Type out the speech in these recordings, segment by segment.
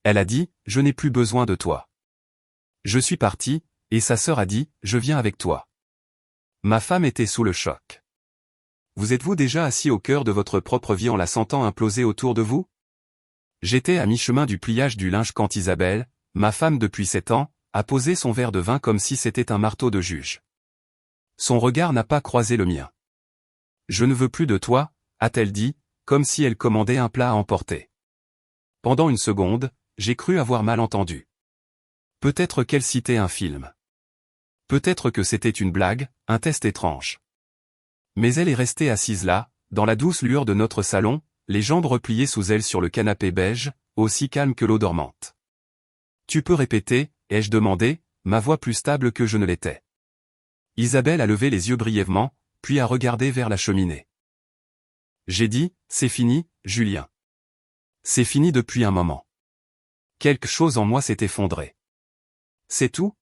Elle a dit, je n'ai plus besoin de toi. Je suis parti, et sa sœur a dit, je viens avec toi. Ma femme était sous le choc. Vous êtes-vous déjà assis au cœur de votre propre vie en la sentant imploser autour de vous? J'étais à mi-chemin du pliage du linge quand Isabelle, ma femme depuis 7 ans, a posé son verre de vin comme si c'était un marteau de juge. Son regard n'a pas croisé le mien. Je ne veux plus de toi, a-t-elle dit, comme si elle commandait un plat à emporter. Pendant une seconde, j'ai cru avoir mal entendu. Peut-être qu'elle citait un film. Peut-être que c'était une blague, un test étrange. Mais elle est restée assise là, dans la douce lueur de notre salon, les jambes repliées sous elle sur le canapé beige, aussi calme que l'eau dormante. Tu peux répéter, ai-je demandé, ma voix plus stable que je ne l'étais. Isabelle a levé les yeux brièvement, puis a regardé vers la cheminée. J'ai dit, c'est fini, Julien. C'est fini depuis un moment. Quelque chose en moi s'est effondré. C'est tout?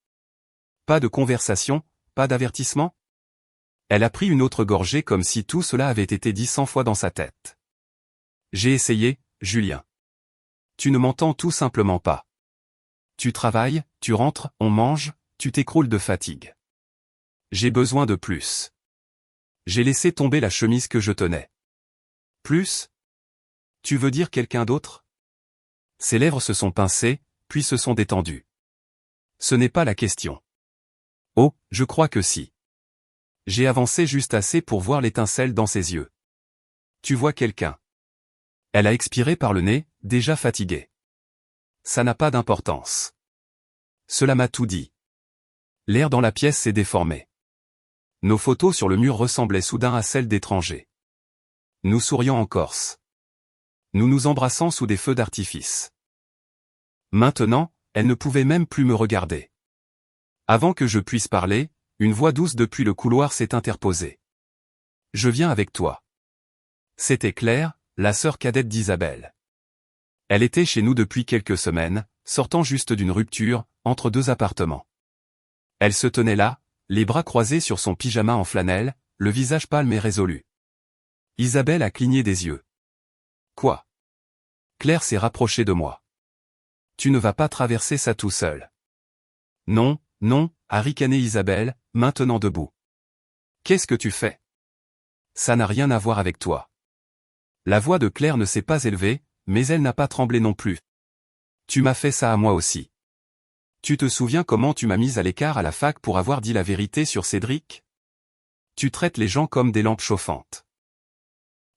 Pas de conversation, pas d'avertissement? Elle a pris une autre gorgée comme si tout cela avait été dit 100 fois dans sa tête. J'ai essayé, Julien. Tu ne m'entends tout simplement pas. Tu travailles, tu rentres, on mange, tu t'écroules de fatigue. J'ai besoin de plus. J'ai laissé tomber la chemise que je tenais. Plus? Tu veux dire quelqu'un d'autre? Ses lèvres se sont pincées, puis se sont détendues. Ce n'est pas la question. Oh, je crois que si. J'ai avancé juste assez pour voir l'étincelle dans ses yeux. Tu vois quelqu'un. Elle a expiré par le nez, déjà fatiguée. Ça n'a pas d'importance. Cela m'a tout dit. L'air dans la pièce s'est déformé. Nos photos sur le mur ressemblaient soudain à celles d'étrangers. Nous sourions en Corse. Nous nous embrassant sous des feux d'artifice. Maintenant, elle ne pouvait même plus me regarder. Avant que je puisse parler, une voix douce depuis le couloir s'est interposée. Je viens avec toi. C'était Claire, la sœur cadette d'Isabelle. Elle était chez nous depuis quelques semaines, sortant juste d'une rupture, entre 2 appartements. Elle se tenait là, les bras croisés sur son pyjama en flanelle, le visage pâle mais résolu. Isabelle a cligné des yeux. Quoi? Claire s'est rapprochée de moi. Tu ne vas pas traverser ça tout seul. Non, non, a ricané Isabelle, maintenant debout. Qu'est-ce que tu fais? Ça n'a rien à voir avec toi. La voix de Claire ne s'est pas élevée, mais elle n'a pas tremblé non plus. Tu m'as fait ça à moi aussi. Tu te souviens comment tu m'as mise à l'écart à la fac pour avoir dit la vérité sur Cédric? Tu traites les gens comme des lampes chauffantes.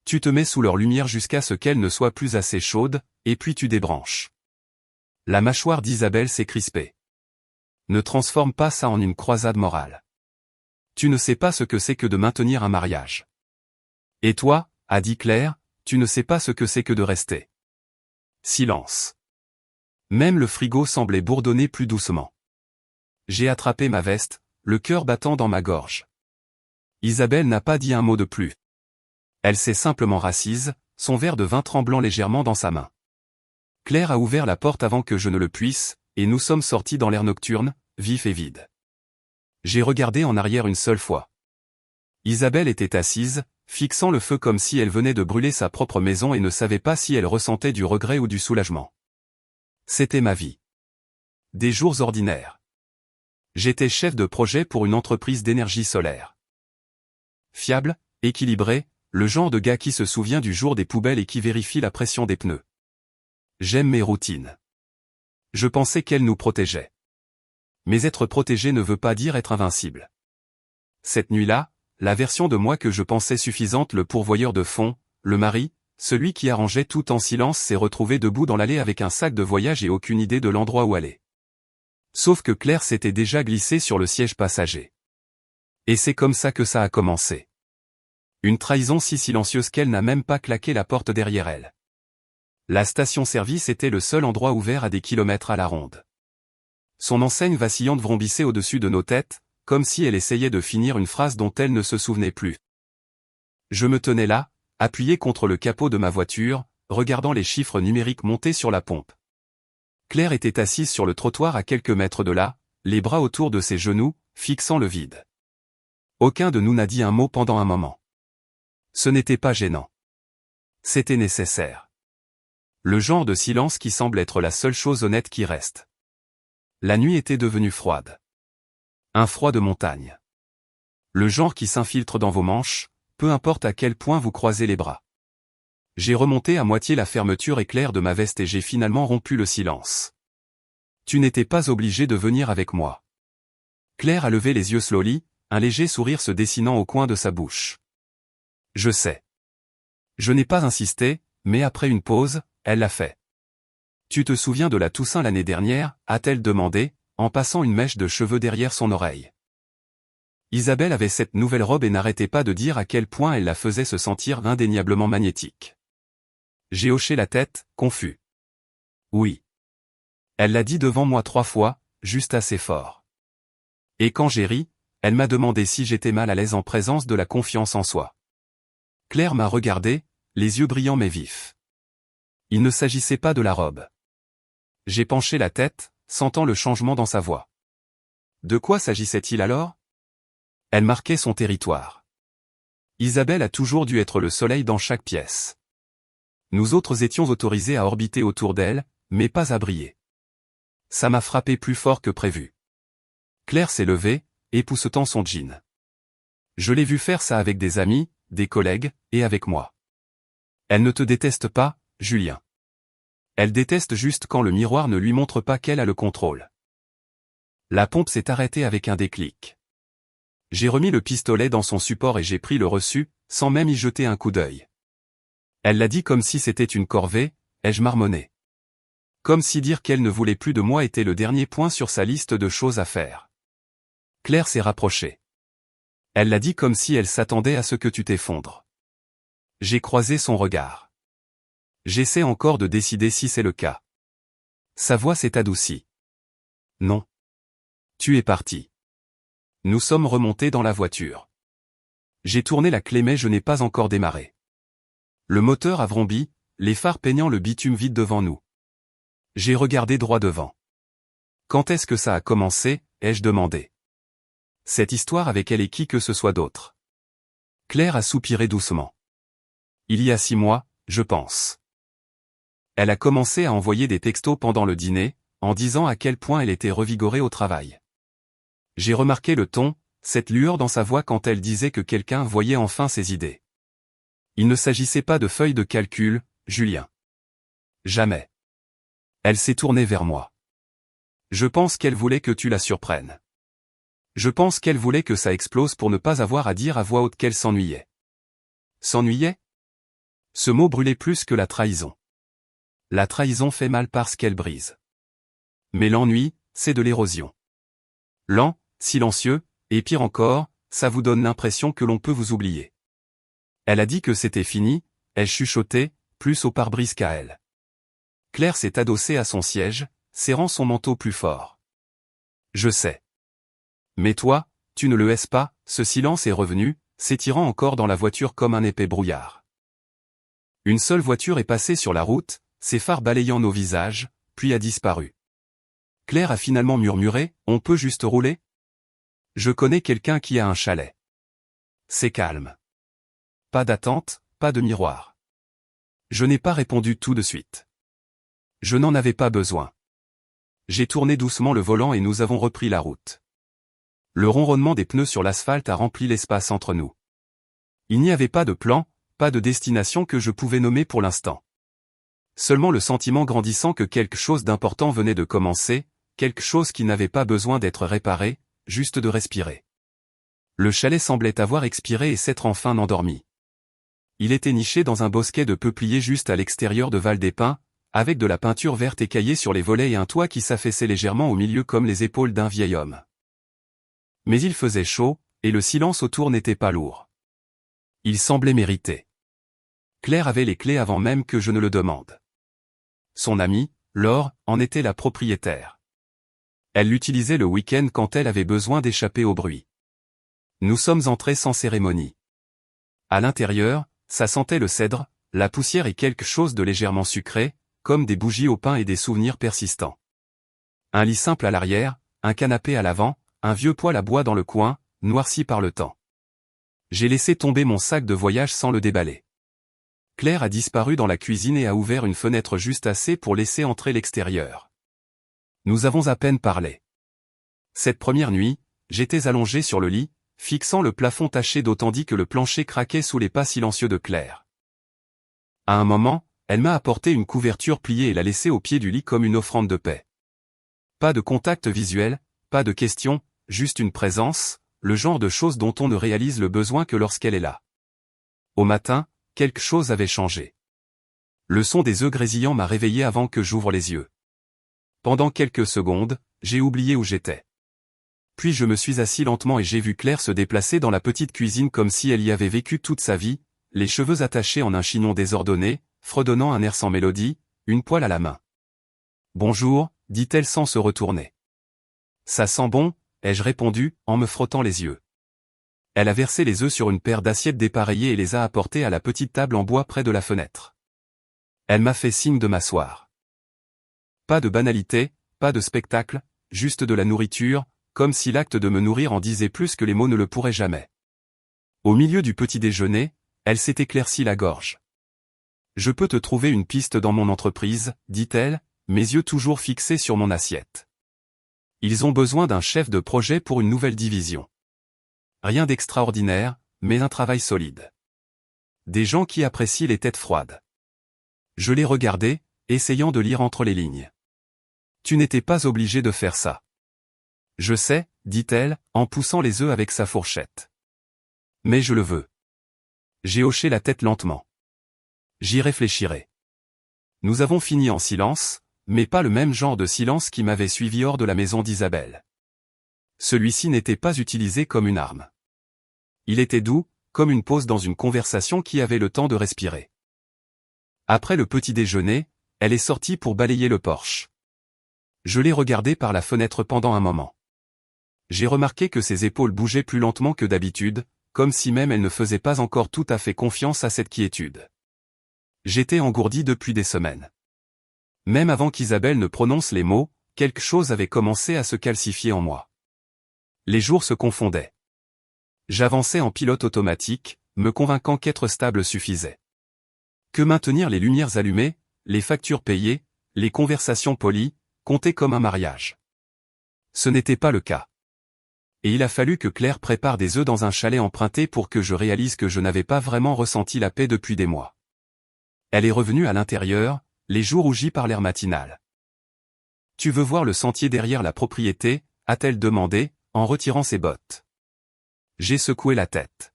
Tu te mets sous leur lumière jusqu'à ce qu'elles ne soient plus assez chaudes, et puis tu débranches. La mâchoire d'Isabelle s'est crispée. Ne transforme pas ça en une croisade morale. Tu ne sais pas ce que c'est que de maintenir un mariage. Et toi, a dit Claire, tu ne sais pas ce que c'est que de rester. Silence. Même le frigo semblait bourdonner plus doucement. J'ai attrapé ma veste, le cœur battant dans ma gorge. Isabelle n'a pas dit un mot de plus. Elle s'est simplement rassise, son verre de vin tremblant légèrement dans sa main. Claire a ouvert la porte avant que je ne le puisse, et nous sommes sortis dans l'air nocturne, vif et vide. J'ai regardé en arrière une seule fois. Isabelle était assise, fixant le feu comme si elle venait de brûler sa propre maison et ne savait pas si elle ressentait du regret ou du soulagement. C'était ma vie. Des jours ordinaires. J'étais chef de projet pour une entreprise d'énergie solaire. Fiable, équilibré, le genre de gars qui se souvient du jour des poubelles et qui vérifie la pression des pneus. J'aime mes routines. Je pensais qu'elles nous protégeaient. Mais être protégé ne veut pas dire être invincible. Cette nuit-là, la version de moi que je pensais suffisante, le pourvoyeur de fonds, le mari, celui qui arrangeait tout en silence, s'est retrouvé debout dans l'allée avec un sac de voyage et aucune idée de l'endroit où aller. Sauf que Claire s'était déjà glissée sur le siège passager. Et c'est comme ça que ça a commencé. Une trahison si silencieuse qu'elle n'a même pas claqué la porte derrière elle. La station-service était le seul endroit ouvert à des kilomètres à la ronde. Son enseigne vacillante vrombissait au-dessus de nos têtes, comme si elle essayait de finir une phrase dont elle ne se souvenait plus. Je me tenais là, appuyé contre le capot de ma voiture, regardant les chiffres numériques monter sur la pompe. Claire était assise sur le trottoir à quelques mètres de là, les bras autour de ses genoux, fixant le vide. Aucun de nous n'a dit un mot pendant un moment. Ce n'était pas gênant. C'était nécessaire. Le genre de silence qui semble être la seule chose honnête qui reste. La nuit était devenue froide. Un froid de montagne. Le genre qui s'infiltre dans vos manches, peu importe à quel point vous croisez les bras. J'ai remonté à moitié la fermeture éclair de ma veste et j'ai finalement rompu le silence. Tu n'étais pas obligé de venir avec moi. Claire a levé les yeux slowly, un léger sourire se dessinant au coin de sa bouche. Je sais. Je n'ai pas insisté, mais après une pause, elle l'a fait. Tu te souviens de la Toussaint l'année dernière, a-t-elle demandé, en passant une mèche de cheveux derrière son oreille. Isabelle avait cette nouvelle robe et n'arrêtait pas de dire à quel point elle la faisait se sentir indéniablement magnétique. J'ai hoché la tête, confus. Oui. Elle l'a dit devant moi 3 fois, juste assez fort. Et quand j'ai ri, elle m'a demandé si j'étais mal à l'aise en présence de la confiance en soi. Claire m'a regardé, les yeux brillants mais vifs. Il ne s'agissait pas de la robe. J'ai penché la tête, sentant le changement dans sa voix. De quoi s'agissait-il alors? Elle marquait son territoire. Isabelle a toujours dû être le soleil dans chaque pièce. Nous autres étions autorisés à orbiter autour d'elle, mais pas à briller. Ça m'a frappé plus fort que prévu. Claire s'est levée, époussetant son jean. Je l'ai vu faire ça avec des amis, des collègues, et avec moi. Elle ne te déteste pas, Julien. Elle déteste juste quand le miroir ne lui montre pas qu'elle a le contrôle. La pompe s'est arrêtée avec un déclic. J'ai remis le pistolet dans son support et j'ai pris le reçu, sans même y jeter un coup d'œil. Elle l'a dit comme si c'était une corvée, ai-je marmonné. Comme si dire qu'elle ne voulait plus de moi était le dernier point sur sa liste de choses à faire. Claire s'est rapprochée. Elle l'a dit comme si elle s'attendait à ce que tu t'effondres. J'ai croisé son regard. J'essaie encore de décider si c'est le cas. Sa voix s'est adoucie. Non. Tu es parti. Nous sommes remontés dans la voiture. J'ai tourné la clé mais je n'ai pas encore démarré. Le moteur a vrombi, les phares peignant le bitume vide devant nous. J'ai regardé droit devant. Quand est-ce que ça a commencé, ai-je demandé. Cette histoire avec elle et qui que ce soit d'autre. Claire a soupiré doucement. Il y a 6 mois, je pense. Elle a commencé à envoyer des textos pendant le dîner, en disant à quel point elle était revigorée au travail. J'ai remarqué le ton, cette lueur dans sa voix quand elle disait que quelqu'un voyait enfin ses idées. Il ne s'agissait pas de feuilles de calcul, Julien. Jamais. Elle s'est tournée vers moi. Je pense qu'elle voulait que tu la surprennes. Je pense qu'elle voulait que ça explose pour ne pas avoir à dire à voix haute qu'elle s'ennuyait. S'ennuyait? Ce mot brûlait plus que la trahison. La trahison fait mal parce qu'elle brise. Mais l'ennui, c'est de l'érosion. Lent, silencieux, et pire encore, ça vous donne l'impression que l'on peut vous oublier. Elle a dit que c'était fini, elle chuchotait, plus au pare-brise qu'à elle. Claire s'est adossée à son siège, serrant son manteau plus fort. Je sais. Mais toi, tu ne le hais pas, ce silence est revenu, s'étirant encore dans la voiture comme un épais brouillard. Une seule voiture est passée sur la route, ses phares balayant nos visages, puis a disparu. Claire a finalement murmuré, on peut juste rouler? Je connais quelqu'un qui a un chalet. C'est calme. Pas d'attente, pas de miroir. Je n'ai pas répondu tout de suite. Je n'en avais pas besoin. J'ai tourné doucement le volant et nous avons repris la route. Le ronronnement des pneus sur l'asphalte a rempli l'espace entre nous. Il n'y avait pas de plan, pas de destination que je pouvais nommer pour l'instant. Seulement le sentiment grandissant que quelque chose d'important venait de commencer, quelque chose qui n'avait pas besoin d'être réparé, juste de respirer. Le chalet semblait avoir expiré et s'être enfin endormi. Il était niché dans un bosquet de peupliers juste à l'extérieur de Val-des-Pins, avec de la peinture verte écaillée sur les volets et un toit qui s'affaissait légèrement au milieu comme les épaules d'un vieil homme. Mais il faisait chaud, et le silence autour n'était pas lourd. Il semblait mériter. Claire avait les clés avant même que je ne le demande. Son amie, Laure, en était la propriétaire. Elle l'utilisait le week-end quand elle avait besoin d'échapper au bruit. Nous sommes entrés sans cérémonie. À l'intérieur, ça sentait le cèdre, la poussière et quelque chose de légèrement sucré, comme des bougies au pain et des souvenirs persistants. Un lit simple à l'arrière, un canapé à l'avant, un vieux poêle à bois dans le coin, noirci par le temps. J'ai laissé tomber mon sac de voyage sans le déballer. Claire a disparu dans la cuisine et a ouvert une fenêtre juste assez pour laisser entrer l'extérieur. Nous avons à peine parlé. Cette première nuit, j'étais allongé sur le lit, fixant le plafond taché d'eau tandis que le plancher craquait sous les pas silencieux de Claire. À un moment, elle m'a apporté une couverture pliée et l'a laissée au pied du lit comme une offrande de paix. Pas de contact visuel, pas de questions, juste une présence, le genre de chose dont on ne réalise le besoin que lorsqu'elle est là. Au matin, quelque chose avait changé. Le son des œufs grésillants m'a réveillé avant que j'ouvre les yeux. Pendant quelques secondes, j'ai oublié où j'étais. Puis je me suis assis lentement et j'ai vu Claire se déplacer dans la petite cuisine comme si elle y avait vécu toute sa vie, les cheveux attachés en un chignon désordonné, fredonnant un air sans mélodie, une poêle à la main. « Bonjour », dit-elle sans se retourner. « Ça sent bon », ai-je répondu, en me frottant les yeux. Elle a versé les œufs sur une paire d'assiettes dépareillées et les a apportés à la petite table en bois près de la fenêtre. Elle m'a fait signe de m'asseoir. Pas de banalité, pas de spectacle, juste de la nourriture, comme si l'acte de me nourrir en disait plus que les mots ne le pourraient jamais. Au milieu du petit déjeuner, elle s'est éclaircie la gorge. « Je peux te trouver une piste dans mon entreprise, dit-elle, mes yeux toujours fixés sur mon assiette. Ils ont besoin d'un chef de projet pour une nouvelle division. Rien d'extraordinaire, mais un travail solide. Des gens qui apprécient les têtes froides. » Je l'ai regardé, essayant de lire entre les lignes. « Tu n'étais pas obligé de faire ça. »« Je sais, » dit-elle, en poussant les œufs avec sa fourchette. « Mais je le veux. » J'ai hoché la tête lentement. « J'y réfléchirai. » Nous avons fini en silence, mais pas le même genre de silence qui m'avait suivi hors de la maison d'Isabelle. Celui-ci n'était pas utilisé comme une arme. Il était doux, comme une pause dans une conversation qui avait le temps de respirer. Après le petit déjeuner, elle est sortie pour balayer le porche. Je l'ai regardée par la fenêtre pendant un moment. J'ai remarqué que ses épaules bougeaient plus lentement que d'habitude, comme si même elle ne faisait pas encore tout à fait confiance à cette quiétude. J'étais engourdi depuis des semaines. Même avant qu'Isabelle ne prononce les mots, quelque chose avait commencé à se calcifier en moi. Les jours se confondaient. J'avançais en pilote automatique, me convainquant qu'être stable suffisait. Que maintenir les lumières allumées, les factures payées, les conversations polies, comptaient comme un mariage. Ce n'était pas le cas. Et il a fallu que Claire prépare des œufs dans un chalet emprunté pour que je réalise que je n'avais pas vraiment ressenti la paix depuis des mois. Elle est revenue à l'intérieur, les joues rougies par l'air matinal. « Tu veux voir le sentier derrière la propriété ?» a-t-elle demandé, en retirant ses bottes. J'ai secoué la tête.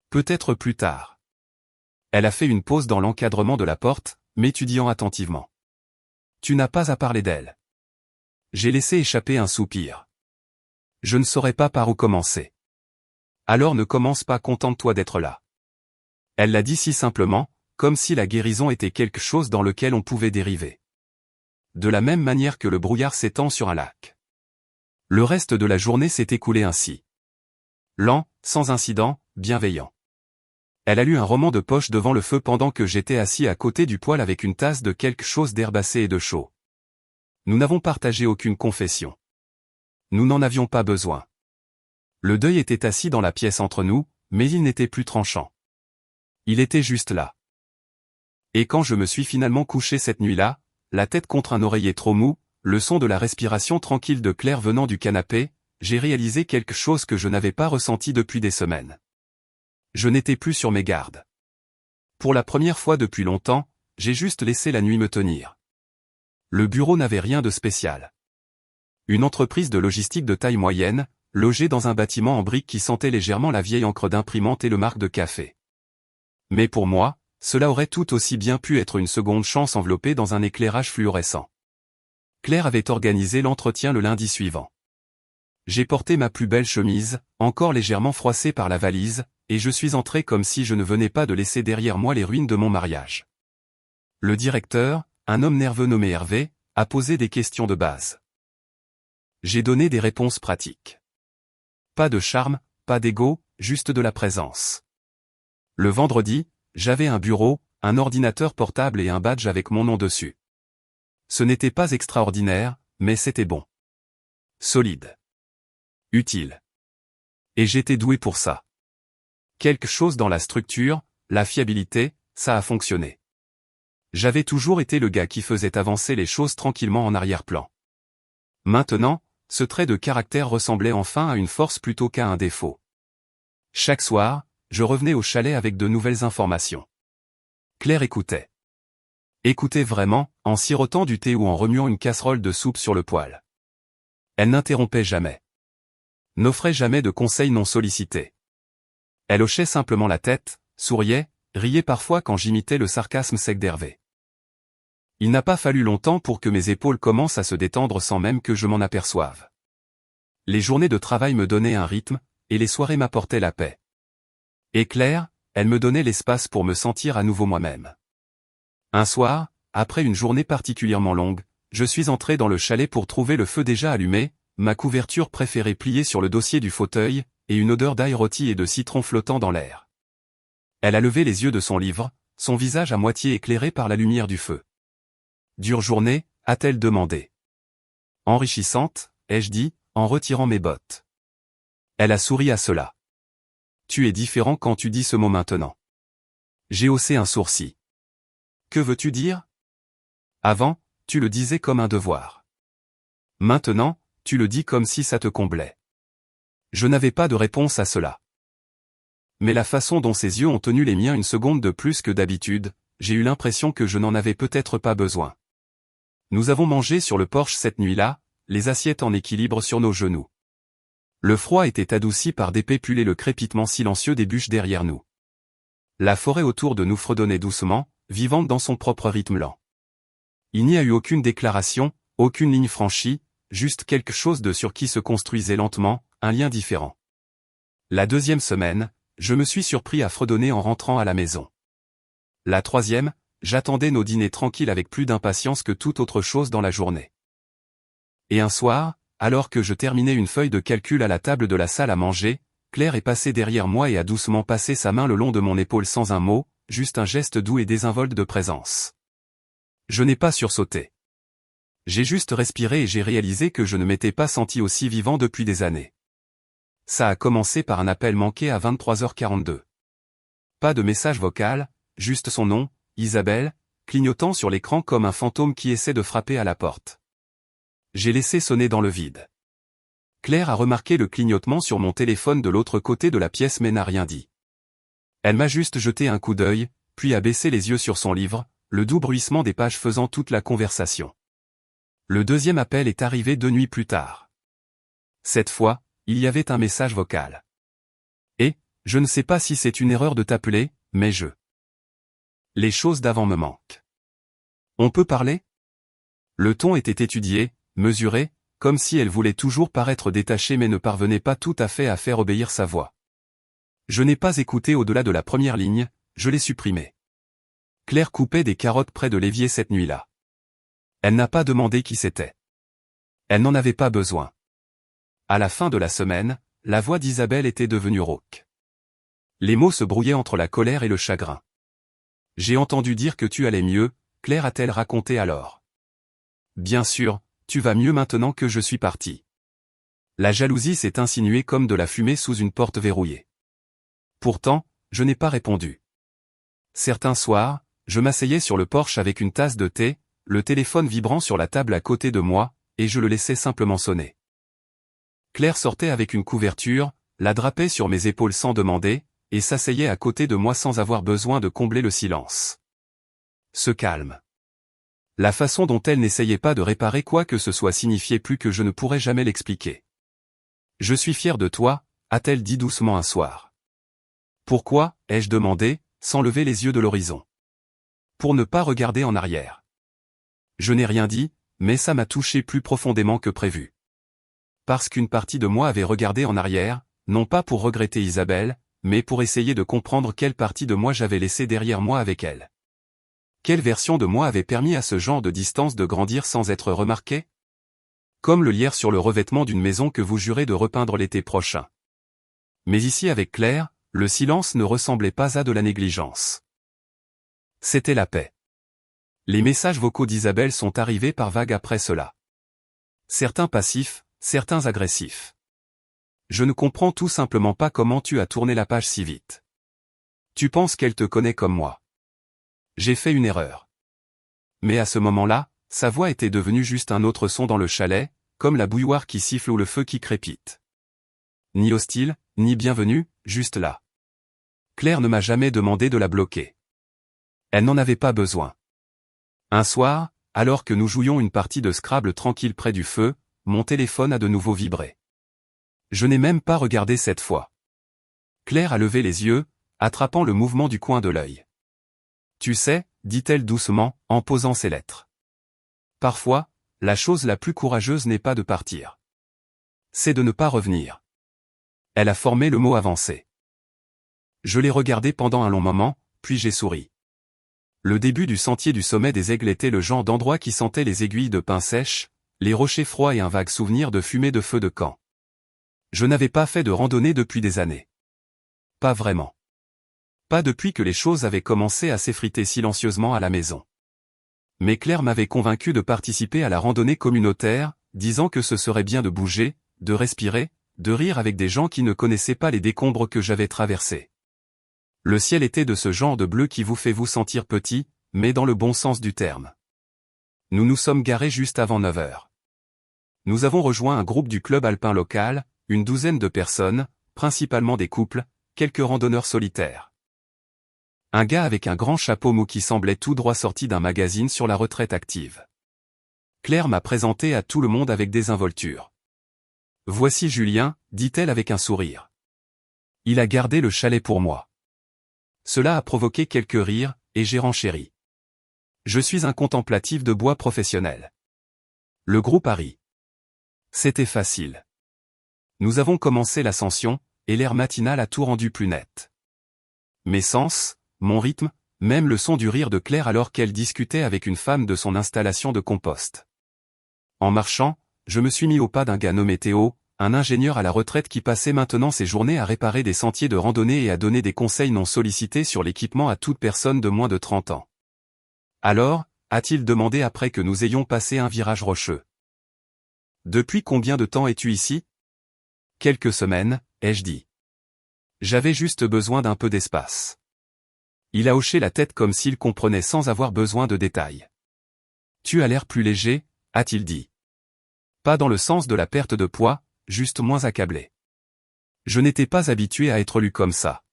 Peut-être plus tard. Elle a fait une pause dans l'encadrement de la porte, m'étudiant attentivement. Tu n'as pas à parler d'elle. J'ai laissé échapper un soupir. Je ne saurais pas par où commencer. Alors ne commence pas, contente-toi d'être là. Elle l'a dit si simplement, comme si la guérison était quelque chose dans lequel on pouvait dériver. De la même manière que le brouillard s'étend sur un lac. Le reste de la journée s'est écoulé ainsi. Lent, sans incident, bienveillant. Elle a lu un roman de poche devant le feu pendant que j'étais assis à côté du poêle avec une tasse de quelque chose d'herbacé et de chaud. Nous n'avons partagé aucune confession. Nous n'en avions pas besoin. Le deuil était assis dans la pièce entre nous, mais il n'était plus tranchant. Il était juste là. Et quand je me suis finalement couché cette nuit-là, la tête contre un oreiller trop mou, le son de la respiration tranquille de Claire venant du canapé, j'ai réalisé quelque chose que je n'avais pas ressenti depuis des semaines. Je n'étais plus sur mes gardes. Pour la première fois depuis longtemps, j'ai juste laissé la nuit me tenir. Le bureau n'avait rien de spécial. Une entreprise de logistique de taille moyenne, logée dans un bâtiment en briques qui sentait légèrement la vieille encre d'imprimante et le marc de café. Mais pour moi, cela aurait tout aussi bien pu être une seconde chance enveloppée dans un éclairage fluorescent. Claire avait organisé l'entretien le lundi suivant. J'ai porté ma plus belle chemise, encore légèrement froissée par la valise, et je suis entré comme si je ne venais pas de laisser derrière moi les ruines de mon mariage. Le directeur, un homme nerveux nommé Hervé, a posé des questions de base. J'ai donné des réponses pratiques. Pas de charme, pas d'ego, juste de la présence. Le vendredi, j'avais un bureau, un ordinateur portable et un badge avec mon nom dessus. Ce n'était pas extraordinaire, mais c'était bon. Solide. Utile. Et j'étais doué pour ça. Quelque chose dans la structure, la fiabilité, ça a fonctionné. J'avais toujours été le gars qui faisait avancer les choses tranquillement en arrière-plan. Maintenant, ce trait de caractère ressemblait enfin à une force plutôt qu'à un défaut. Chaque soir, je revenais au chalet avec de nouvelles informations. Claire écoutait. Écoutait vraiment, en sirotant du thé ou en remuant une casserole de soupe sur le poêle. Elle n'interrompait jamais. N'offrait jamais de conseils non sollicités. Elle hochait simplement la tête, souriait, riait parfois quand j'imitais le sarcasme sec d'Hervé. Il n'a pas fallu longtemps pour que mes épaules commencent à se détendre sans même que je m'en aperçoive. Les journées de travail me donnaient un rythme, et les soirées m'apportaient la paix. Et Claire, elle me donnait l'espace pour me sentir à nouveau moi-même. Un soir, après une journée particulièrement longue, je suis entré dans le chalet pour trouver le feu déjà allumé, ma couverture préférée pliée sur le dossier du fauteuil, et une odeur d'ail rôti et de citron flottant dans l'air. Elle a levé les yeux de son livre, son visage à moitié éclairé par la lumière du feu. « Dure journée » a-t-elle demandé. « Enrichissante » ai-je dit, en retirant mes bottes. Elle a souri à cela. « Tu es différent quand tu dis ce mot maintenant. » J'ai haussé un sourcil. « Que veux-tu dire ? Avant, tu le disais comme un devoir. Maintenant, tu le dis comme si ça te comblait. » Je n'avais pas de réponse à cela. Mais la façon dont ses yeux ont tenu les miens une seconde de plus que d'habitude, j'ai eu l'impression que je n'en avais peut-être pas besoin. Nous avons mangé sur le porche cette nuit-là, les assiettes en équilibre sur nos genoux. Le froid était adouci par d'épais pulls et le crépitement silencieux des bûches derrière nous. La forêt autour de nous fredonnait doucement, vivante dans son propre rythme lent. Il n'y a eu aucune déclaration, aucune ligne franchie, juste quelque chose de sur qui se construisait lentement, un lien différent. La deuxième semaine, je me suis surpris à fredonner en rentrant à la maison. La troisième, j'attendais nos dîners tranquilles avec plus d'impatience que toute autre chose dans la journée. Et un soir, alors que je terminais une feuille de calcul à la table de la salle à manger, Claire est passée derrière moi et a doucement passé sa main le long de mon épaule sans un mot, juste un geste doux et désinvolte de présence. Je n'ai pas sursauté. J'ai juste respiré et j'ai réalisé que je ne m'étais pas senti aussi vivant depuis des années. Ça a commencé par un appel manqué à 23h42. Pas de message vocal, juste son nom, Isabelle, clignotant sur l'écran comme un fantôme qui essaie de frapper à la porte. J'ai laissé sonner dans le vide. Claire a remarqué le clignotement sur mon téléphone de l'autre côté de la pièce mais n'a rien dit. Elle m'a juste jeté un coup d'œil, puis a baissé les yeux sur son livre, le doux bruissement des pages faisant toute la conversation. Le deuxième appel est arrivé 2 nuits plus tard. Cette fois, il y avait un message vocal. Et, je ne sais pas si c'est une erreur de t'appeler, mais les choses d'avant me manquent. On peut parler ? Le ton était étudié, mesuré, comme si elle voulait toujours paraître détachée mais ne parvenait pas tout à fait à faire obéir sa voix. Je n'ai pas écouté au-delà de la première ligne, je l'ai supprimée. Claire coupait des carottes près de l'évier cette nuit-là. Elle n'a pas demandé qui c'était. Elle n'en avait pas besoin. À la fin de la semaine, la voix d'Isabelle était devenue rauque. Les mots se brouillaient entre la colère et le chagrin. « J'ai entendu dire que tu allais mieux », Claire a-t-elle raconté alors. « Bien sûr, tu vas mieux maintenant que je suis parti. » La jalousie s'est insinuée comme de la fumée sous une porte verrouillée. Pourtant, je n'ai pas répondu. Certains soirs, je m'asseyais sur le porche avec une tasse de thé, le téléphone vibrant sur la table à côté de moi, et je le laissais simplement sonner. Claire sortait avec une couverture, la drapait sur mes épaules sans demander, et s'asseyait à côté de moi sans avoir besoin de combler le silence. Ce calme. La façon dont elle n'essayait pas de réparer quoi que ce soit signifiait plus que je ne pourrais jamais l'expliquer. « Je suis fier de toi », a-t-elle dit doucement un soir. « Pourquoi » ai-je demandé, sans lever les yeux de l'horizon. « Pour ne pas regarder en arrière. » Je n'ai rien dit, mais ça m'a touché plus profondément que prévu. Parce qu'une partie de moi avait regardé en arrière, non pas pour regretter Isabelle, mais pour essayer de comprendre quelle partie de moi j'avais laissée derrière moi avec elle. Quelle version de moi avait permis à ce genre de distance de grandir sans être remarqué ? Comme le lierre sur le revêtement d'une maison que vous jurez de repeindre l'été prochain. Mais ici avec Claire, le silence ne ressemblait pas à de la négligence. C'était la paix. Les messages vocaux d'Isabelle sont arrivés par vagues après cela. Certains passifs, certains agressifs. Je ne comprends tout simplement pas comment tu as tourné la page si vite. Tu penses qu'elle te connaît comme moi. J'ai fait une erreur. Mais à ce moment-là, sa voix était devenue juste un autre son dans le chalet, comme la bouilloire qui siffle ou le feu qui crépite. Ni hostile, ni bienvenue, juste là. Claire ne m'a jamais demandé de la bloquer. Elle n'en avait pas besoin. Un soir, alors que nous jouions une partie de Scrabble tranquille près du feu, mon téléphone a de nouveau vibré. Je n'ai même pas regardé cette fois. Claire a levé les yeux, attrapant le mouvement du coin de l'œil. Tu sais, dit-elle doucement, en posant ses lettres. Parfois, la chose la plus courageuse n'est pas de partir. C'est de ne pas revenir. Elle a formé le mot avancé. Je l'ai regardé pendant un long moment, puis j'ai souri. Le début du sentier du sommet des Aigles était le genre d'endroit qui sentait les aiguilles de pin sèches, les rochers froids et un vague souvenir de fumée de feu de camp. Je n'avais pas fait de randonnée depuis des années. Pas vraiment. Pas depuis que les choses avaient commencé à s'effriter silencieusement à la maison. Mais Claire m'avait convaincu de participer à la randonnée communautaire, disant que ce serait bien de bouger, de respirer, de rire avec des gens qui ne connaissaient pas les décombres que j'avais traversés. Le ciel était de ce genre de bleu qui vous fait vous sentir petit, mais dans le bon sens du terme. Nous nous sommes garés juste avant 9 heures. Nous avons rejoint un groupe du club alpin local, une douzaine de personnes, principalement des couples, quelques randonneurs solitaires. Un gars avec un grand chapeau mou qui semblait tout droit sorti d'un magazine sur la retraite active. Claire m'a présenté à tout le monde avec désinvolture. « Voici Julien », dit-elle avec un sourire. « Il a gardé le chalet pour moi. » Cela a provoqué quelques rires, et j'ai renchéri. Je suis un contemplatif de bois professionnel. Le groupe a ri. C'était facile. Nous avons commencé l'ascension, et l'air matinal a tout rendu plus net. Mes sens, mon rythme, même le son du rire de Claire alors qu'elle discutait avec une femme de son installation de compost. En marchant, je me suis mis au pas d'un gars nommé Théo, un ingénieur à la retraite qui passait maintenant ses journées à réparer des sentiers de randonnée et à donner des conseils non sollicités sur l'équipement à toute personne de moins de 30 ans. Alors, a-t-il demandé après que nous ayons passé un virage rocheux. Depuis combien de temps es-tu ici? Quelques semaines, ai-je dit. J'avais juste besoin d'un peu d'espace. Il a hoché la tête comme s'il comprenait sans avoir besoin de détails. Tu as l'air plus léger, a-t-il dit. Pas dans le sens de la perte de poids, juste moins accablé. Je n'étais pas habitué à être lu comme ça.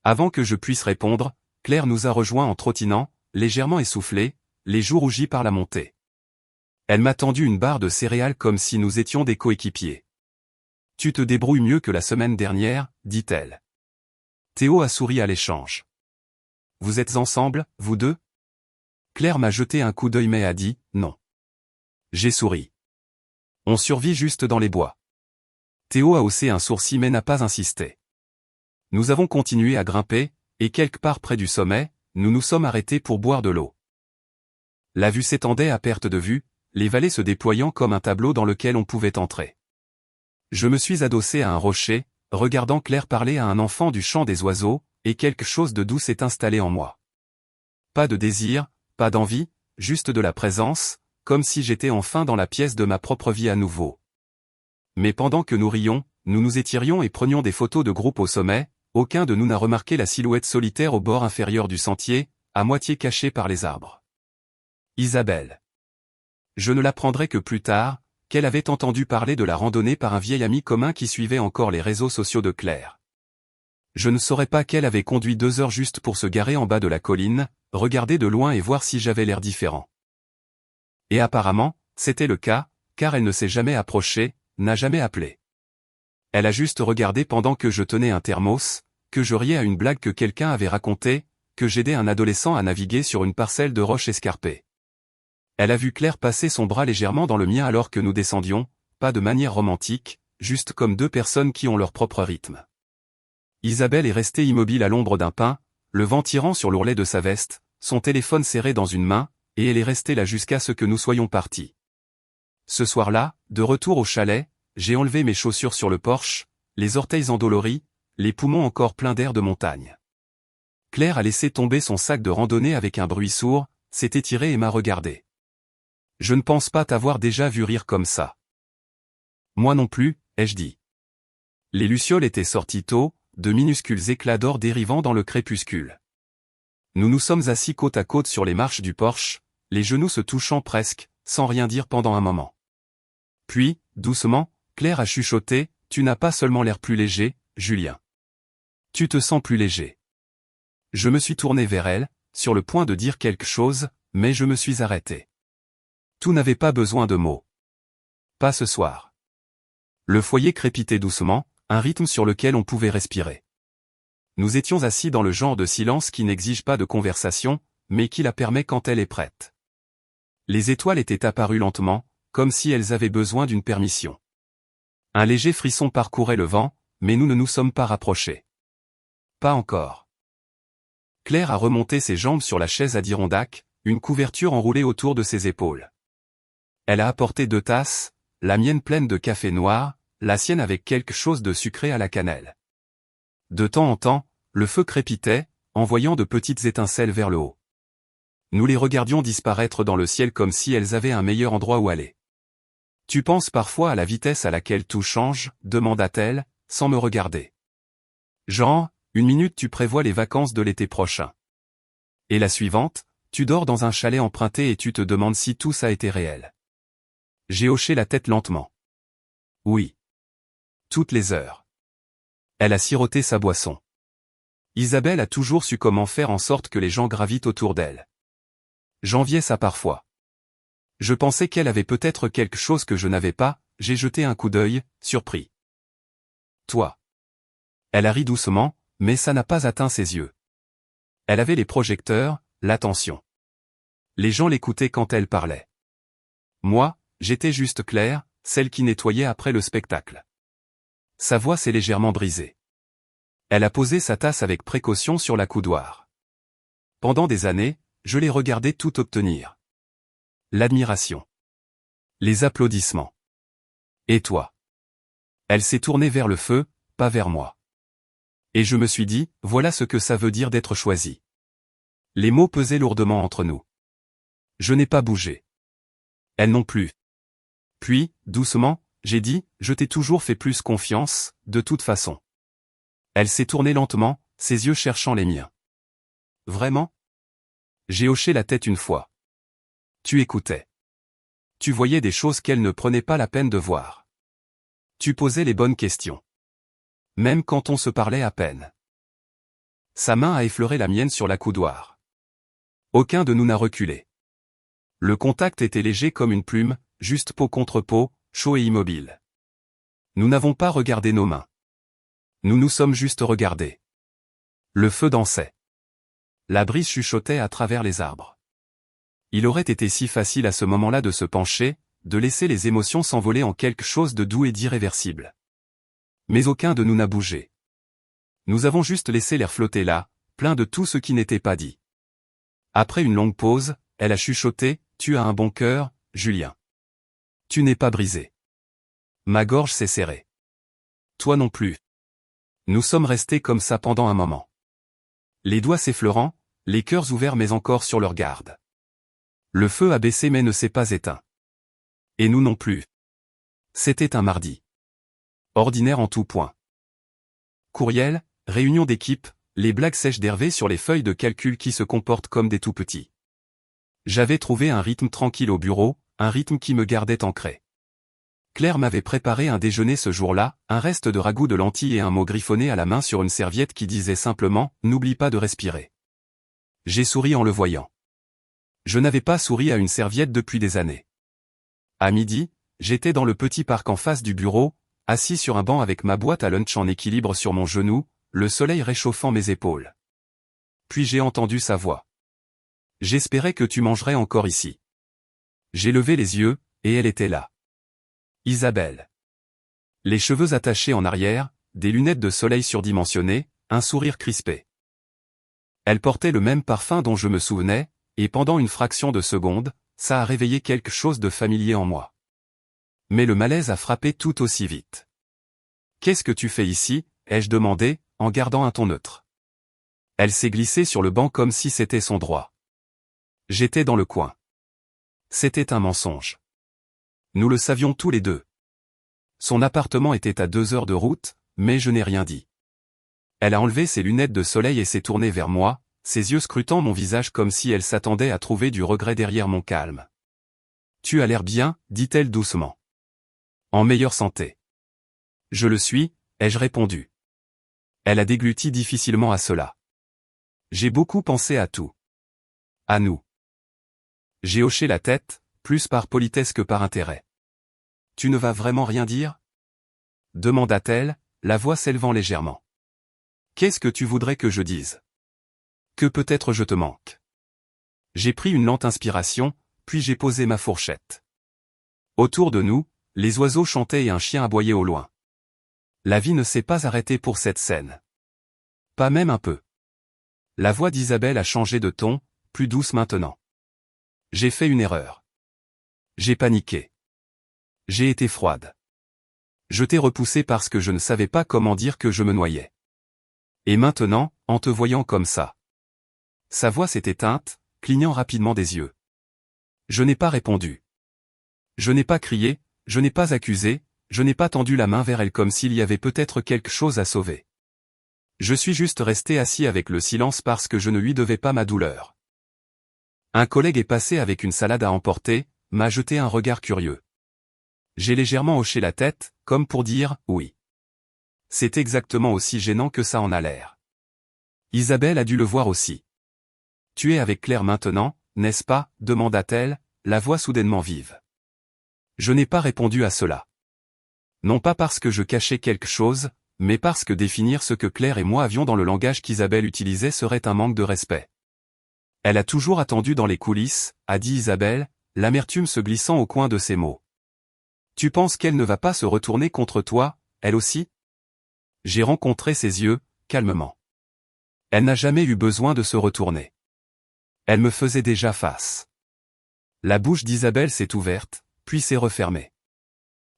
Avant que je puisse répondre, Claire nous a rejoints en trottinant, légèrement essoufflée, les joues rougies par la montée. Elle m'a tendu une barre de céréales comme si nous étions des coéquipiers. Tu te débrouilles mieux que la semaine dernière, dit-elle. Théo a souri à l'échange. Vous êtes ensemble, vous deux? Claire m'a jeté un coup d'œil mais a dit, non. J'ai souri. On survit juste dans les bois. Théo a haussé un sourcil mais n'a pas insisté. Nous avons continué à grimper, et quelque part près du sommet, nous nous sommes arrêtés pour boire de l'eau. La vue s'étendait à perte de vue, les vallées se déployant comme un tableau dans lequel on pouvait entrer. Je me suis adossé à un rocher, regardant Claire parler à un enfant du chant des oiseaux, et quelque chose de doux s'est installé en moi. Pas de désir, pas d'envie, juste de la présence, comme si j'étais enfin dans la pièce de ma propre vie à nouveau. Mais pendant que nous rions, nous nous étirions et prenions des photos de groupe au sommet, aucun de nous n'a remarqué la silhouette solitaire au bord inférieur du sentier, à moitié cachée par les arbres. Isabelle. Je ne l'apprendrai que plus tard, qu'elle avait entendu parler de la randonnée par un vieil ami commun qui suivait encore les réseaux sociaux de Claire. Je ne saurais pas qu'elle avait conduit 2 heures juste pour se garer en bas de la colline, regarder de loin et voir si j'avais l'air différent. Et apparemment, c'était le cas, car elle ne s'est jamais approchée, n'a jamais appelé. Elle a juste regardé pendant que je tenais un thermos, que je riais à une blague que quelqu'un avait racontée, que j'aidais un adolescent à naviguer sur une parcelle de roches escarpées. Elle a vu Claire passer son bras légèrement dans le mien alors que nous descendions, pas de manière romantique, juste comme 2 personnes qui ont leur propre rythme. Isabelle est restée immobile à l'ombre d'un pin, le vent tirant sur l'ourlet de sa veste, son téléphone serré dans une main, et elle est restée là jusqu'à ce que nous soyons partis. Ce soir-là, de retour au chalet, j'ai enlevé mes chaussures sur le porche, les orteils endoloris, les poumons encore pleins d'air de montagne. Claire a laissé tomber son sac de randonnée avec un bruit sourd, s'est étirée et m'a regardé. Je ne pense pas t'avoir déjà vu rire comme ça. Moi non plus, ai-je dit. Les lucioles étaient sorties tôt, de minuscules éclats d'or dérivant dans le crépuscule. Nous nous sommes assis côte à côte sur les marches du porche, les genoux se touchant presque, sans rien dire pendant un moment. Puis, doucement, Claire a chuchoté, « Tu n'as pas seulement l'air plus léger, Julien. Tu te sens plus léger. » Je me suis tourné vers elle, sur le point de dire quelque chose, mais je me suis arrêté. Tout n'avait pas besoin de mots. Pas ce soir. Le foyer crépitait doucement, un rythme sur lequel on pouvait respirer. Nous étions assis dans le genre de silence qui n'exige pas de conversation, mais qui la permet quand elle est prête. Les étoiles étaient apparues lentement, comme si elles avaient besoin d'une permission. Un léger frisson parcourait le vent, mais nous ne nous sommes pas rapprochés. Pas encore. Claire a remonté ses jambes sur la chaise Adirondack, une couverture enroulée autour de ses épaules. Elle a apporté 2 tasses, la mienne pleine de café noir, la sienne avec quelque chose de sucré à la cannelle. De temps en temps, le feu crépitait, envoyant de petites étincelles vers le haut. Nous les regardions disparaître dans le ciel comme si elles avaient un meilleur endroit où aller. « Tu penses parfois à la vitesse à laquelle tout change ?» demanda-t-elle, sans me regarder. « Genre, 1 minute tu prévois les vacances de l'été prochain. Et la suivante, tu dors dans un chalet emprunté et tu te demandes si tout ça a été réel. » J'ai hoché la tête lentement. « Oui. Toutes les heures. » Elle a siroté sa boisson. Isabelle a toujours su comment faire en sorte que les gens gravitent autour d'elle. J'enviais ça parfois. Je pensais qu'elle avait peut-être quelque chose que je n'avais pas, j'ai jeté un coup d'œil, surpris. Toi. Elle a ri doucement, mais ça n'a pas atteint ses yeux. Elle avait les projecteurs, l'attention. Les gens l'écoutaient quand elle parlait. Moi, j'étais juste Claire, celle qui nettoyait après le spectacle. Sa voix s'est légèrement brisée. Elle a posé sa tasse avec précaution sur la coudoir. Pendant des années, je l'ai regardée tout obtenir. L'admiration. Les applaudissements. Et toi? Elle s'est tournée vers le feu, pas vers moi. Et je me suis dit, voilà ce que ça veut dire d'être choisi. Les mots pesaient lourdement entre nous. Je n'ai pas bougé. Elle non plus. Puis, doucement, j'ai dit, je t'ai toujours fait plus confiance, de toute façon. Elle s'est tournée lentement, ses yeux cherchant les miens. Vraiment? J'ai hoché la tête une fois. Tu écoutais. Tu voyais des choses qu'elle ne prenait pas la peine de voir. Tu posais les bonnes questions. Même quand on se parlait à peine. Sa main a effleuré la mienne sur la coudoir. Aucun de nous n'a reculé. Le contact était léger comme une plume, juste peau contre peau, chaud et immobile. Nous n'avons pas regardé nos mains. Nous nous sommes juste regardés. Le feu dansait. La brise chuchotait à travers les arbres. Il aurait été si facile à ce moment-là de se pencher, de laisser les émotions s'envoler en quelque chose de doux et d'irréversible. Mais aucun de nous n'a bougé. Nous avons juste laissé l'air flotter là, plein de tout ce qui n'était pas dit. Après une longue pause, elle a chuchoté, « Tu as un bon cœur, Julien. Tu n'es pas brisé. » Ma gorge s'est serrée. Toi non plus. Nous sommes restés comme ça pendant un moment. Les doigts s'effleurant, les cœurs ouverts mais encore sur leur garde. Le feu a baissé mais ne s'est pas éteint. Et nous non plus. C'était un mardi. Ordinaire en tout point. Courriel, réunion d'équipe, les blagues sèches d'Hervé sur les feuilles de calcul qui se comportent comme des tout-petits. J'avais trouvé un rythme tranquille au bureau, un rythme qui me gardait ancré. Claire m'avait préparé un déjeuner ce jour-là, un reste de ragoût de lentilles et un mot griffonné à la main sur une serviette qui disait simplement « N'oublie pas de respirer ». J'ai souri en le voyant. Je n'avais pas souri à une serviette depuis des années. À midi, j'étais dans le petit parc en face du bureau, assis sur un banc avec ma boîte à lunch en équilibre sur mon genou, le soleil réchauffant mes épaules. Puis j'ai entendu sa voix. « J'espérais que tu mangerais encore ici. » J'ai levé les yeux, et elle était là. Isabelle. Les cheveux attachés en arrière, des lunettes de soleil surdimensionnées, un sourire crispé. Elle portait le même parfum dont je me souvenais, et pendant une fraction de seconde, ça a réveillé quelque chose de familier en moi. Mais le malaise a frappé tout aussi vite. « Qu'est-ce que tu fais ici ?» ai-je demandé, en gardant un ton neutre. Elle s'est glissée sur le banc comme si c'était son droit. J'étais dans le coin. C'était un mensonge. Nous le savions tous les deux. Son appartement était à 2 heures de route, mais je n'ai rien dit. Elle a enlevé ses lunettes de soleil et s'est tournée vers moi, ses yeux scrutant mon visage comme si elle s'attendait à trouver du regret derrière mon calme. Tu as l'air bien, dit-elle doucement. En meilleure santé. Je le suis, ai-je répondu. Elle a dégluti difficilement à cela. J'ai beaucoup pensé à tout. À nous. J'ai hoché la tête, plus par politesse que par intérêt. Tu ne vas vraiment rien dire? Demanda-t-elle, la voix s'élevant légèrement. Qu'est-ce que tu voudrais que je dise? Que peut-être je te manque. J'ai pris une lente inspiration, puis j'ai posé ma fourchette. Autour de nous, les oiseaux chantaient et un chien aboyait au loin. La vie ne s'est pas arrêtée pour cette scène. Pas même un peu. La voix d'Isabelle a changé de ton, plus douce maintenant. J'ai fait une erreur. J'ai paniqué. J'ai été froide. Je t'ai repoussé parce que je ne savais pas comment dire que je me noyais. Et maintenant, en te voyant comme ça. Sa voix s'est éteinte, clignant rapidement des yeux. Je n'ai pas répondu. Je n'ai pas crié, je n'ai pas accusé, je n'ai pas tendu la main vers elle comme s'il y avait peut-être quelque chose à sauver. Je suis juste resté assis avec le silence parce que je ne lui devais pas ma douleur. Un collègue est passé avec une salade à emporter, m'a jeté un regard curieux. J'ai légèrement hoché la tête, comme pour dire « oui ». C'est exactement aussi gênant que ça en a l'air. Isabelle a dû le voir aussi. Tu es avec Claire maintenant, n'est-ce pas, demanda-t-elle, la voix soudainement vive. Je n'ai pas répondu à cela. Non pas parce que je cachais quelque chose, mais parce que définir ce que Claire et moi avions dans le langage qu'Isabelle utilisait serait un manque de respect. Elle a toujours attendu dans les coulisses, a dit Isabelle, l'amertume se glissant au coin de ses mots. Tu penses qu'elle ne va pas se retourner contre toi, elle aussi? J'ai rencontré ses yeux, calmement. Elle n'a jamais eu besoin de se retourner. Elle me faisait déjà face. La bouche d'Isabelle s'est ouverte, puis s'est refermée.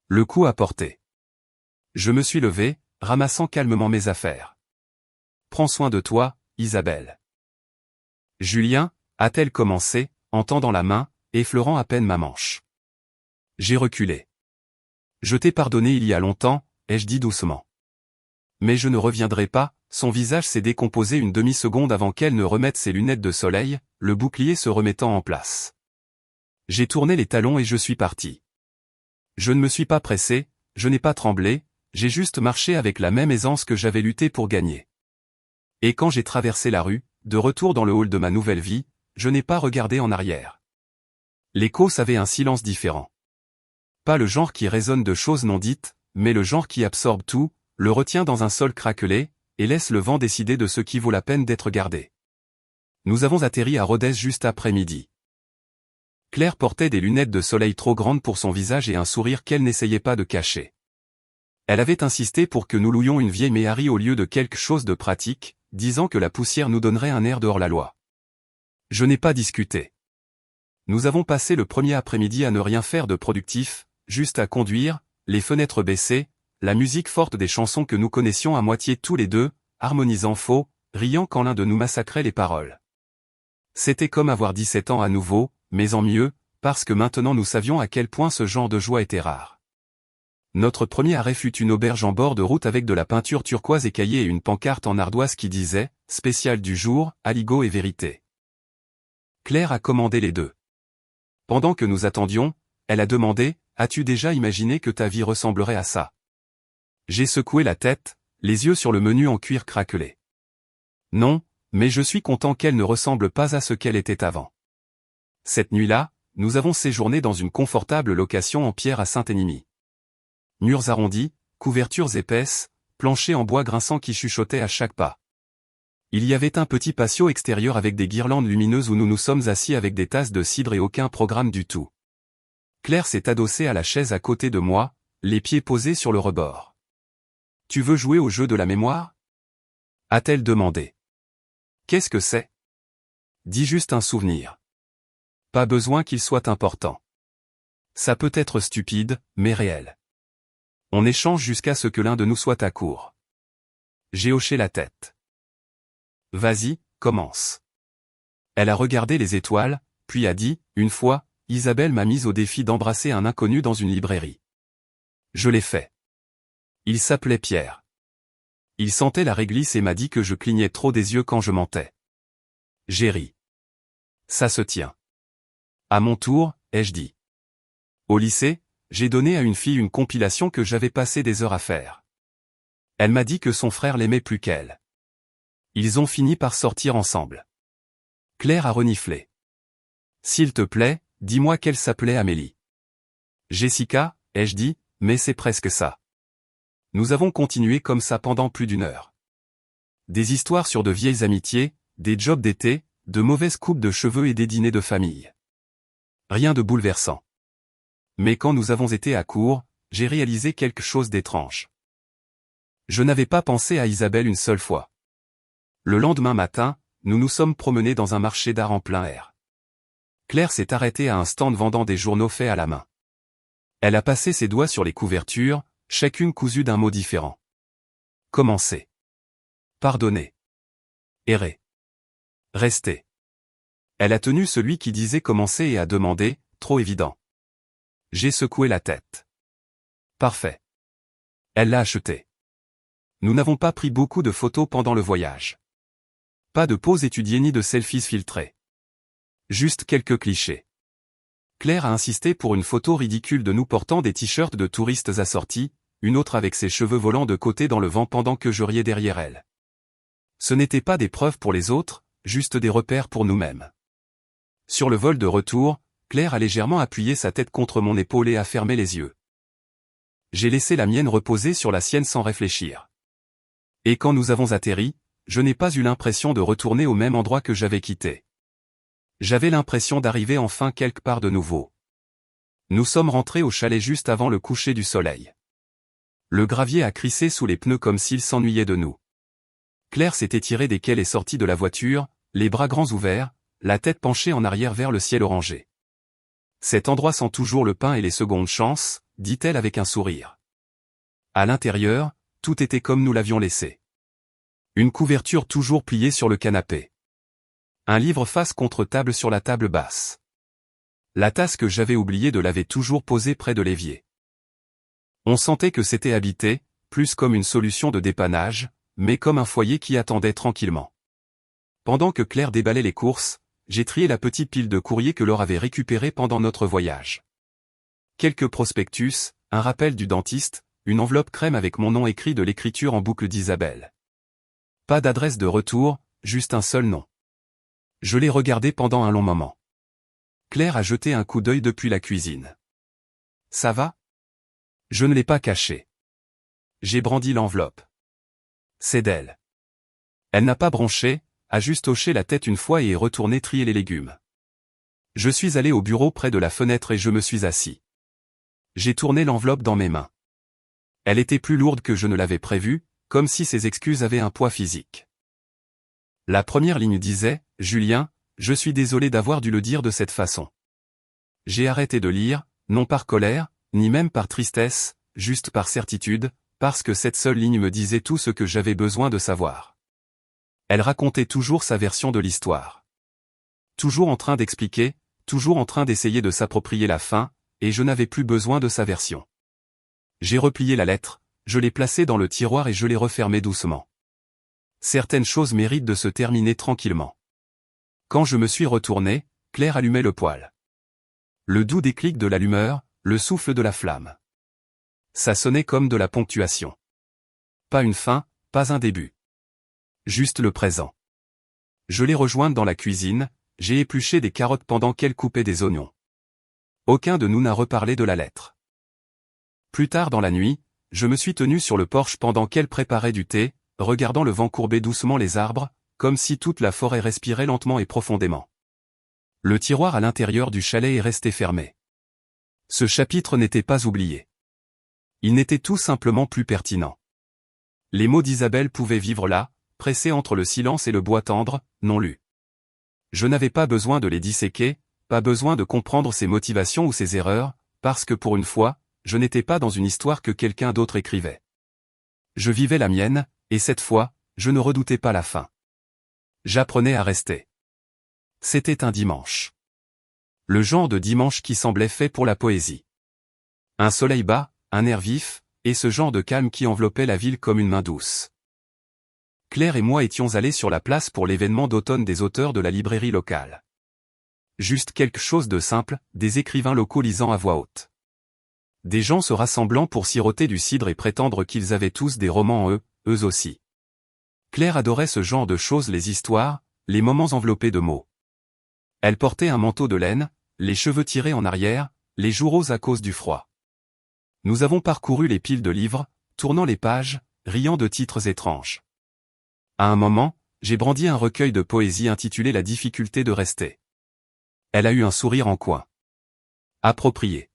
Le coup a porté. Je me suis levé, ramassant calmement mes affaires. Prends soin de toi, Isabelle. Julien, a-t-elle commencé, en tendant la main, effleurant à peine ma manche. J'ai reculé. Je t'ai pardonné il y a longtemps, ai-je dit doucement. Mais je ne reviendrai pas, son visage s'est décomposé une demi-seconde avant qu'elle ne remette ses lunettes de soleil, le bouclier se remettant en place. J'ai tourné les talons et je suis parti. Je ne me suis pas pressé, je n'ai pas tremblé, j'ai juste marché avec la même aisance que j'avais lutté pour gagner. Et quand j'ai traversé la rue, de retour dans le hall de ma nouvelle vie, je n'ai pas regardé en arrière. L'écho avait un silence différent. Pas le genre qui résonne de choses non dites, mais le genre qui absorbe tout, le retient dans un sol craquelé, et laisse le vent décider de ce qui vaut la peine d'être gardé. Nous avons atterri à Rodez juste après midi. Claire portait des lunettes de soleil trop grandes pour son visage et un sourire qu'elle n'essayait pas de cacher. Elle avait insisté pour que nous louions une vieille méhari au lieu de quelque chose de pratique, disant que la poussière nous donnerait un air de hors-la-loi. Je n'ai pas discuté. Nous avons passé le premier après-midi à ne rien faire de productif, juste à conduire, les fenêtres baissées, la musique forte des chansons que nous connaissions à moitié tous les deux, harmonisant faux, riant quand l'un de nous massacrait les paroles. C'était comme avoir 17 ans à nouveau, mais en mieux, parce que maintenant nous savions à quel point ce genre de joie était rare. Notre premier arrêt fut une auberge en bord de route avec de la peinture turquoise écaillée et une pancarte en ardoise qui disait « Spécial du jour, aligot et vérité ». Claire a commandé les deux. Pendant que nous attendions, elle a demandé « As-tu déjà imaginé que ta vie ressemblerait à ça ?» J'ai secoué la tête, les yeux sur le menu en cuir craquelé. Non, mais je suis content qu'elle ne ressemble pas à ce qu'elle était avant. Cette nuit-là, nous avons séjourné dans une confortable location en pierre à Saint-Énimie. Murs arrondis, couvertures épaisses, plancher en bois grinçant qui chuchotait à chaque pas. Il y avait un petit patio extérieur avec des guirlandes lumineuses où nous nous sommes assis avec des tasses de cidre et aucun programme du tout. Claire s'est adossée à la chaise à côté de moi, les pieds posés sur le rebord. « Tu veux jouer au jeu de la mémoire ?» a-t-elle demandé. « Qu'est-ce que c'est ?» Dis juste un souvenir. Pas besoin qu'il soit important. Ça peut être stupide, mais réel. On échange jusqu'à ce que l'un de nous soit à court. J'ai hoché la tête. Vas-y, commence. Elle a regardé les étoiles, puis a dit, une fois, Isabelle m'a mise au défi d'embrasser un inconnu dans une librairie. Je l'ai fait. Il s'appelait Pierre. Il sentait la réglisse et m'a dit que je clignais trop des yeux quand je mentais. J'ai ri. Ça se tient. À mon tour, ai-je dit. Au lycée, j'ai donné à une fille une compilation que j'avais passé des heures à faire. Elle m'a dit que son frère l'aimait plus qu'elle. Ils ont fini par sortir ensemble. Claire a reniflé. S'il te plaît, dis-moi qu'elle s'appelait Amélie. Jessica, ai-je dit, mais c'est presque ça. Nous avons continué comme ça pendant plus d'1 heure. Des histoires sur de vieilles amitiés, des jobs d'été, de mauvaises coupes de cheveux et des dîners de famille. Rien de bouleversant. Mais quand nous avons été à court, j'ai réalisé quelque chose d'étrange. Je n'avais pas pensé à Isabelle une seule fois. Le lendemain matin, nous nous sommes promenés dans un marché d'art en plein air. Claire s'est arrêtée à un stand vendant des journaux faits à la main. Elle a passé ses doigts sur les couvertures, chacune cousue d'un mot différent. Commencer. Pardonner. Errer. Rester. Elle a tenu celui qui disait commencer et a demandé, trop évident. J'ai secoué la tête. Parfait. Elle l'a acheté. Nous n'avons pas pris beaucoup de photos pendant le voyage. Pas de poses étudiées ni de selfies filtrés. Juste quelques clichés. Claire a insisté pour une photo ridicule de nous portant des t-shirts de touristes assortis, une autre avec ses cheveux volant de côté dans le vent pendant que je riais derrière elle. Ce n'étaient pas des preuves pour les autres, juste des repères pour nous-mêmes. Sur le vol de retour, Claire a légèrement appuyé sa tête contre mon épaule et a fermé les yeux. J'ai laissé la mienne reposer sur la sienne sans réfléchir. Et quand nous avons atterri, je n'ai pas eu l'impression de retourner au même endroit que j'avais quitté. J'avais l'impression d'arriver enfin quelque part de nouveau. Nous sommes rentrés au chalet juste avant le coucher du soleil. Le gravier a crissé sous les pneus comme s'il s'ennuyait de nous. Claire s'est étirée dès qu'elle est sortie de la voiture, les bras grands ouverts, la tête penchée en arrière vers le ciel orangé. Cet endroit sent toujours le pain et les secondes chances, dit-elle avec un sourire. À l'intérieur, tout était comme nous l'avions laissé. Une couverture toujours pliée sur le canapé. Un livre face contre table sur la table basse. La tasse que j'avais oublié de laver toujours posée près de l'évier. On sentait que c'était habité, plus comme une solution de dépannage, mais comme un foyer qui attendait tranquillement. Pendant que Claire déballait les courses, j'ai trié la petite pile de courriers que Laure avait récupérés pendant notre voyage. Quelques prospectus, un rappel du dentiste, une enveloppe crème avec mon nom écrit de l'écriture en boucle d'Isabelle. Pas d'adresse de retour, juste un seul nom. Je l'ai regardé pendant un long moment. Claire a jeté un coup d'œil depuis la cuisine. Ça va? Je ne l'ai pas caché. J'ai brandi l'enveloppe. C'est d'elle. Elle n'a pas bronché, a juste hoché la tête une fois et est retournée trier les légumes. Je suis allé au bureau près de la fenêtre et je me suis assis. J'ai tourné l'enveloppe dans mes mains. Elle était plus lourde que je ne l'avais prévu, comme si ses excuses avaient un poids physique. La première ligne disait, « Julien, je suis désolé d'avoir dû le dire de cette façon. » J'ai arrêté de lire, non par colère, ni même par tristesse, juste par certitude, parce que cette seule ligne me disait tout ce que j'avais besoin de savoir. Elle racontait toujours sa version de l'histoire. Toujours en train d'expliquer, toujours en train d'essayer de s'approprier la fin, et je n'avais plus besoin de sa version. J'ai replié la lettre, je l'ai placée dans le tiroir et je l'ai refermée doucement. Certaines choses méritent de se terminer tranquillement. Quand je me suis retourné, Claire allumait le poêle. Le doux déclic de l'allumeur, le souffle de la flamme. Ça sonnait comme de la ponctuation. Pas une fin, pas un début. Juste le présent. Je l'ai rejointe dans la cuisine, j'ai épluché des carottes pendant qu'elle coupait des oignons. Aucun de nous n'a reparlé de la lettre. Plus tard dans la nuit, je me suis tenu sur le porche pendant qu'elle préparait du thé, regardant le vent courber doucement les arbres, comme si toute la forêt respirait lentement et profondément. Le tiroir à l'intérieur du chalet est resté fermé. Ce chapitre n'était pas oublié. Il n'était tout simplement plus pertinent. Les mots d'Isabelle pouvaient vivre là, pressés entre le silence et le bois tendre, non lus. Je n'avais pas besoin de les disséquer, pas besoin de comprendre ses motivations ou ses erreurs, parce que pour une fois, je n'étais pas dans une histoire que quelqu'un d'autre écrivait. Je vivais la mienne, et cette fois, je ne redoutais pas la fin. J'apprenais à rester. C'était un dimanche. Le genre de dimanche qui semblait fait pour la poésie. Un soleil bas, un air vif, et ce genre de calme qui enveloppait la ville comme une main douce. Claire et moi étions allés sur la place pour l'événement d'automne des auteurs de la librairie locale. Juste quelque chose de simple, des écrivains locaux lisant à voix haute. Des gens se rassemblant pour siroter du cidre et prétendre qu'ils avaient tous des romans en eux, eux aussi. Claire adorait ce genre de choses, les histoires, les moments enveloppés de mots. Elle portait un manteau de laine, les cheveux tirés en arrière, les joues roses à cause du froid. Nous avons parcouru les piles de livres, tournant les pages, riant de titres étranges. À un moment, j'ai brandi un recueil de poésie intitulé La difficulté de rester. Elle a eu un sourire en coin. Approprié.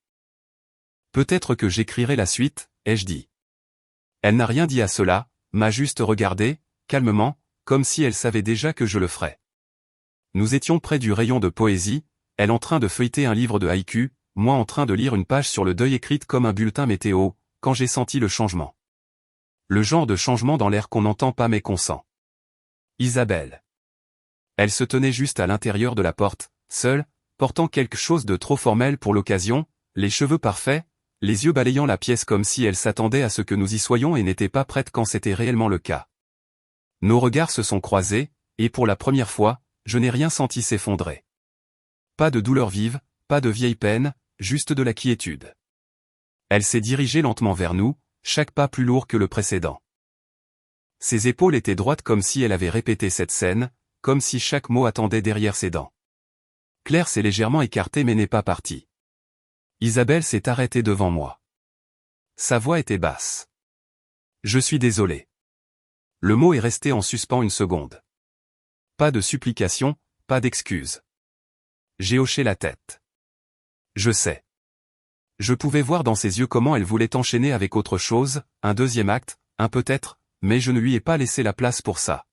Peut-être que j'écrirai la suite, ai-je dit. Elle n'a rien dit à cela, m'a juste regardé, calmement, comme si elle savait déjà que je le ferais. Nous étions près du rayon de poésie, elle en train de feuilleter un livre de haïku, moi en train de lire une page sur le deuil écrite comme un bulletin météo, quand j'ai senti le changement. Le genre de changement dans l'air qu'on n'entend pas mais qu'on sent. Isabelle. Elle se tenait juste à l'intérieur de la porte, seule, portant quelque chose de trop formel pour l'occasion, les cheveux parfaits, les yeux balayant la pièce comme si elle s'attendait à ce que nous y soyons et n'était pas prête quand c'était réellement le cas. Nos regards se sont croisés, et pour la première fois, je n'ai rien senti s'effondrer. Pas de douleur vive, pas de vieille peine, juste de la quiétude. Elle s'est dirigée lentement vers nous, chaque pas plus lourd que le précédent. Ses épaules étaient droites comme si elle avait répété cette scène, comme si chaque mot attendait derrière ses dents. Claire s'est légèrement écartée mais n'est pas partie. Isabelle s'est arrêtée devant moi. Sa voix était basse. Je suis désolé. Le mot est resté en suspens une seconde. Pas de supplication, pas d'excuse. J'ai hoché la tête. Je sais. Je pouvais voir dans ses yeux comment elle voulait enchaîner avec autre chose, un deuxième acte, un peut-être, mais je ne lui ai pas laissé la place pour ça.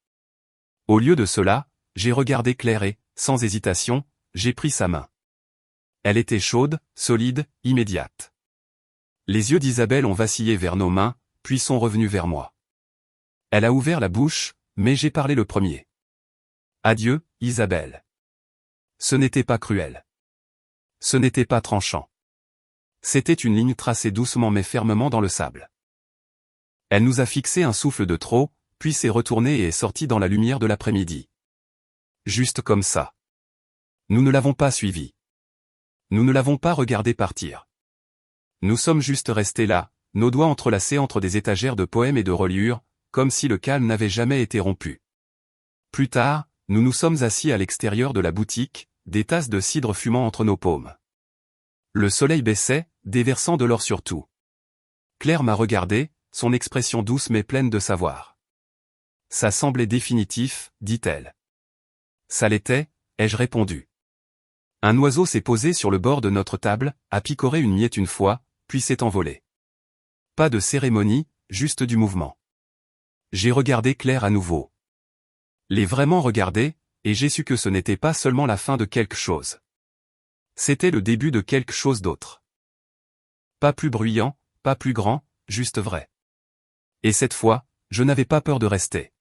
Au lieu de cela, j'ai regardé Claire et, sans hésitation, j'ai pris sa main. Elle était chaude, solide, immédiate. Les yeux d'Isabelle ont vacillé vers nos mains, puis sont revenus vers moi. Elle a ouvert la bouche, mais j'ai parlé le premier. Adieu, Isabelle. Ce n'était pas cruel. Ce n'était pas tranchant. C'était une ligne tracée doucement mais fermement dans le sable. Elle nous a fixé un souffle de trop, puis s'est retournée et est sortie dans la lumière de l'après-midi. Juste comme ça. Nous ne l'avons pas suivie. Nous ne l'avons pas regardée partir. Nous sommes juste restés là, nos doigts entrelacés entre des étagères de poèmes et de reliures, comme si le calme n'avait jamais été rompu. Plus tard, nous nous sommes assis à l'extérieur de la boutique, des tasses de cidre fumant entre nos paumes. Le soleil baissait, déversant de l'or sur tout. Claire m'a regardé, son expression douce mais pleine de savoir. Ça semblait définitif, dit-elle. Ça l'était, ai-je répondu. Un oiseau s'est posé sur le bord de notre table, a picoré une miette une fois, puis s'est envolé. Pas de cérémonie, juste du mouvement. J'ai regardé Claire à nouveau. L'ai vraiment regardé, et j'ai su que ce n'était pas seulement la fin de quelque chose. C'était le début de quelque chose d'autre. Pas plus bruyant, pas plus grand, juste vrai. Et cette fois, je n'avais pas peur de rester.